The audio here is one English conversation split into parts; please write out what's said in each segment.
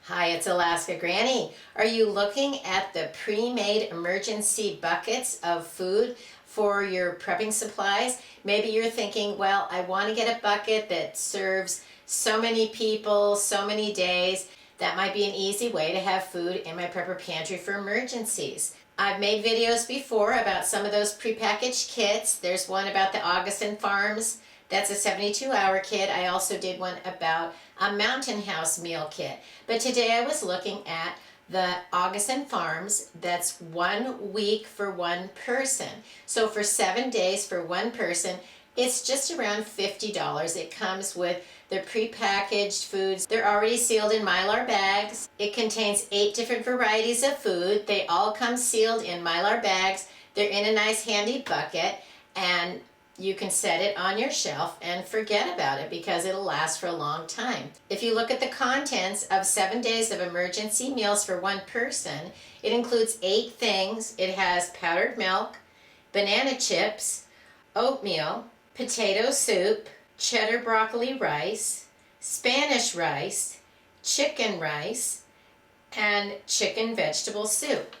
Hi, it's Alaska Granny. Are you looking at the pre-made emergency buckets of food for your prepping supplies? Maybe you're thinking, well, I want to get a bucket that serves so many people, so many days. That might be an easy way to have food in my prepper pantry for emergencies. I've made videos before about some of those prepackaged kits. There's one about the Augason farms. That's a 72-hour kit. I also did one about a Mountain House meal kit. But today I was looking at the Augason Farms. That's 1 week for one person. So for 7 days for one person, it's just around $50. It comes with their prepackaged foods. They're already sealed in Mylar bags. It contains 8 different varieties of food. They all come sealed in Mylar bags. They're in a nice handy bucket, and you can set it on your shelf and forget about it because it'll last for a long time. If you look at the contents of 7 days of emergency meals for one person, it includes 8 things. It has powdered milk, banana chips, oatmeal, potato soup, cheddar broccoli rice, Spanish rice, chicken rice, and chicken vegetable soup.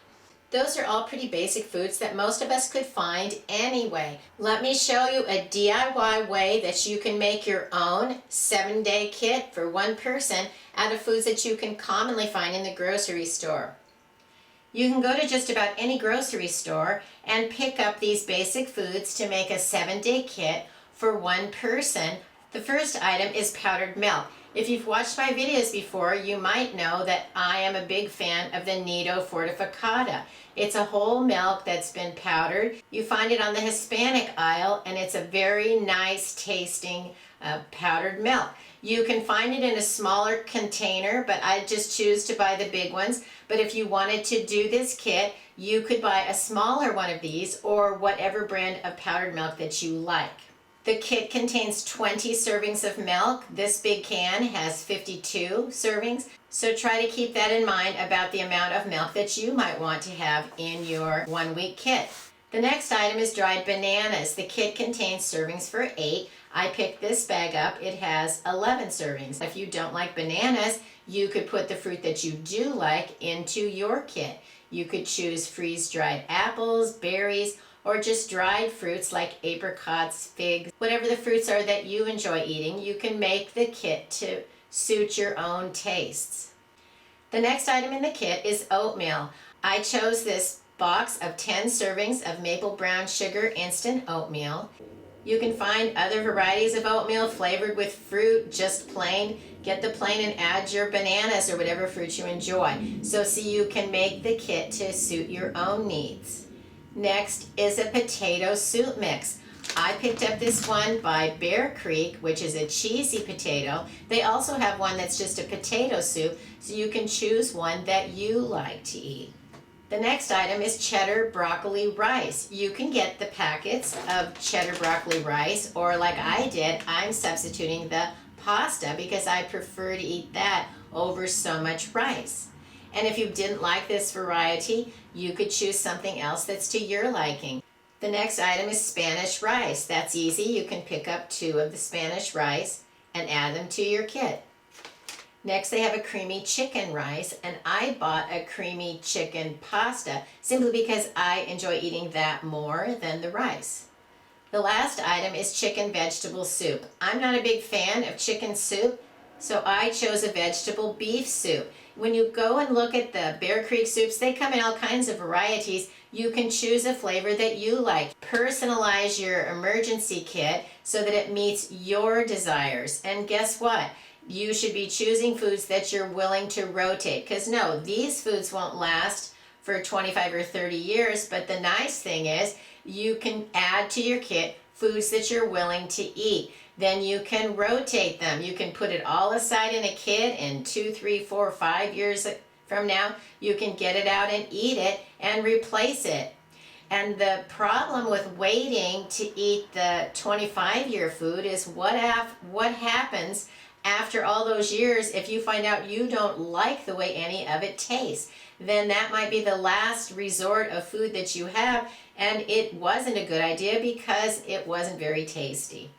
Those are all pretty basic foods that most of us could find anyway. Let me show you a DIY way that you can make your own 7-day kit for one person out of foods that you can commonly find in the grocery store. You can go to just about any grocery store and pick up these basic foods to make a 7-day kit for one person. The first item is powdered milk. If you've watched my videos before, you might know that I am a big fan of the Nido Fortificata. It's a whole milk that's been powdered. You find it on the Hispanic aisle, and it's a very nice tasting powdered milk. You can find it in a smaller container, but I just choose to buy the big ones. But if you wanted to do this kit, you could buy a smaller one of these or whatever brand of powdered milk that you like. The kit contains 20 servings of milk. This big can has 52 servings. So try to keep that in mind about the amount of milk that you might want to have in your 1-week kit. The next item is dried bananas. The kit contains servings for 8. I picked this bag up. It has 11 servings. If you don't like bananas, you could put the fruit that you do like into your kit. You could choose freeze-dried apples, berries, or just dried fruits like apricots, figs, whatever the fruits are that you enjoy eating. You can make the kit to suit your own tastes. The next item in the kit is oatmeal. I chose this box of 10 servings of maple brown sugar instant oatmeal. You can find other varieties of oatmeal flavored with fruit, just plain. Get the plain and add your bananas or whatever fruit you enjoy. So see, you can make the kit to suit your own needs. Next is a potato soup mix. I picked up this one by Bear Creek, which is a cheesy potato. They also have one that's just a potato soup, so you can choose one that you like to eat. The next item is cheddar broccoli rice. You can get the packets of cheddar broccoli rice, or like I did, I'm substituting the pasta because I prefer to eat that over so much rice. And if you didn't like this variety, you could choose something else that's to your liking. The next item is Spanish rice. That's easy. You can pick up 2 of the Spanish rice and add them to your kit. Next, they have a creamy chicken rice, and I bought a creamy chicken pasta simply because I enjoy eating that more than the rice. The last item is chicken vegetable soup. I'm not a big fan of chicken soup, so I chose a vegetable beef soup. When you go and look at the Bear Creek soups, they come in all kinds of varieties. You can choose a flavor that you like. Personalize your emergency kit so that it meets your desires. And guess what? You should be choosing foods that you're willing to rotate. Because no, these foods won't last for 25 or 30 years. But the nice thing is you can add to your kit foods that you're willing to eat. Then you can rotate them. You can put it all aside in a kit, and 2, 3, 4, 5 years from now, you can get it out and eat it and replace it. And the problem with waiting to eat the 25-year food is what happens after all those years if you find out you don't like the way any of it tastes. Then that might be the last resort of food that you have, and it wasn't a good idea because it wasn't very tasty.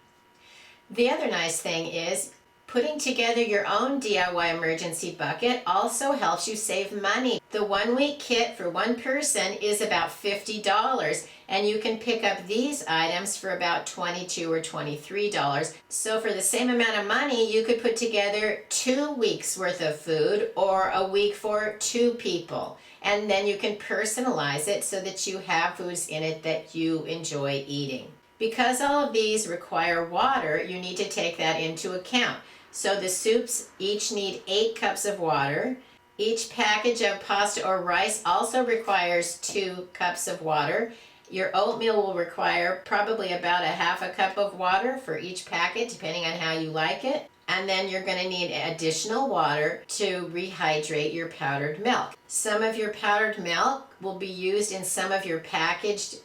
The other nice thing is Putting together your own DIY emergency bucket also helps you save money. The 1-week kit for one person is about $50, and you can pick up these items for about $22 or $23. So for the same amount of money, you could put together 2 weeks worth of food or a week for 2 people. And then you can personalize it so that you have foods in it that you enjoy eating. Because all of these require water, you need to take that into account. So the soups each need 8 cups of water. Each package of pasta or rice also requires 2 cups of water. Your oatmeal will require probably about a half a cup of water for each packet, depending on how you like it. And then you're going to need additional water to rehydrate your powdered milk. Some of your powdered milk will be used in some of your packaged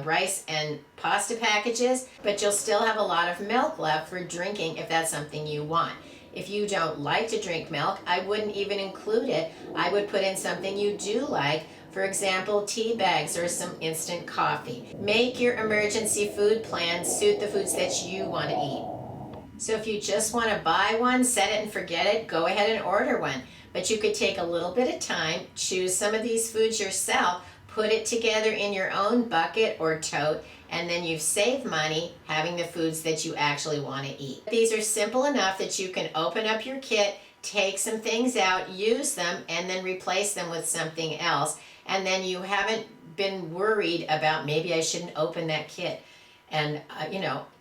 rice and pasta packages, but you'll still have a lot of milk left for drinking if that's something you want. If you don't like to drink milk, I wouldn't even include it. I would put in something you do like, for example, tea bags or some instant coffee. Make your emergency food plan suit the foods that you want to eat. So if you just want to buy one, set it and forget it, go ahead and order one. But you could take a little bit of time, choose some of these foods yourself, put it together in your own bucket or tote, and then you've saved money having the foods that you actually want to eat. These are simple enough that you can open up your kit, take some things out, use them, and then replace them with something else. And then you haven't been worried about maybe I shouldn't open that kit. And,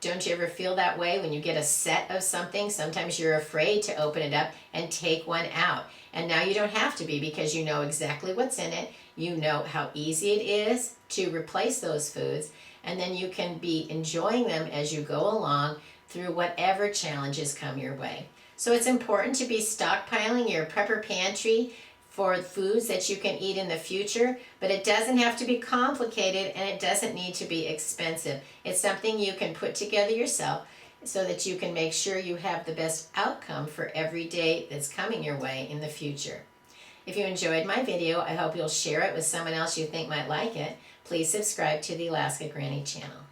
don't you ever feel that way when you get a set of something? Sometimes you're afraid to open it up and take one out. And now you don't have to be, because you know exactly what's in it. You know how easy it is to replace those foods. And then you can be enjoying them as you go along through whatever challenges come your way. So it's important to be stockpiling your prepper pantry for foods that you can eat in the future, but it doesn't have to be complicated and it doesn't need to be expensive. It's something you can put together yourself so that you can make sure you have the best outcome for every day that's coming your way in the future. If you enjoyed my video, I hope you'll share it with someone else you think might like it. Please subscribe to the Alaska Granny channel.